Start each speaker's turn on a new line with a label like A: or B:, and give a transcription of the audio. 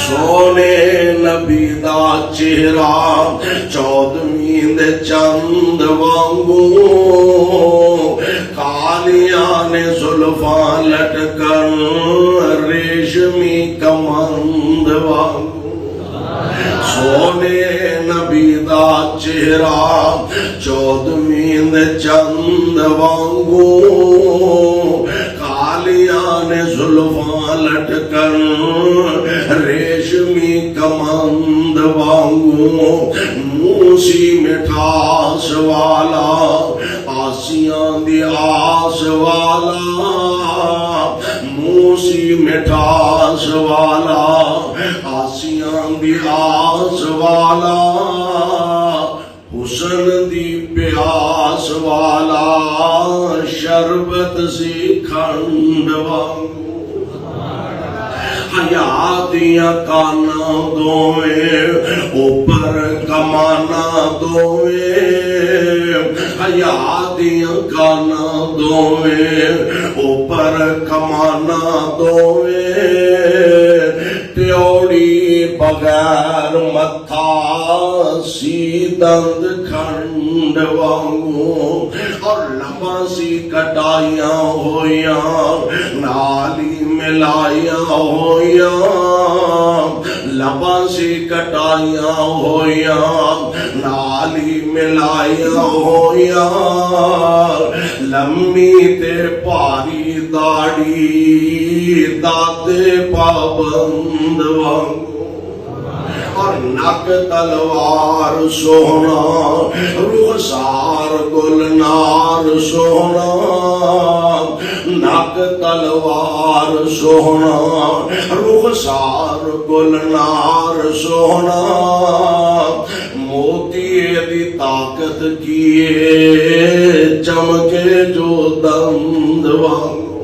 A: सोने नबी दा चेहरा चौदवीं दे चंद वांगू कालियां ने जुल्फा लटकन रेशमी कमंद वांगू सोने नबी दा चेहरा चौदवीं दे चंद वांगू कालियां ने जुल्फा लटकन रेशमी कमंद वांगू मूसी मिठास वाला आसियां दी आस वाला मूसी मिठास वाला आसियां दी आस वाला हुसन दी प्यास वाला शरबत सी खंड वांगू हया दिया काना दोवे ऊपर कमाना दोवे हया दिया काना दोवे ऊपर कमाना दोवे त्योड़ी बगैर मथा सी दंद खंड वांगू और लम्बा सी कटाइया होया नाली मिलाया होया लम्बा सी कटाइया होया नाली मिलाया होया लम्मी ते भारी दाढ़ी दाते पाबंद वांगू और नक तलवार सोना रुखसार गुलनार सोना नक तलवार सोना रुखसार गुलनार सोना मोती दी ताकत किए चमके जो दंद वांगू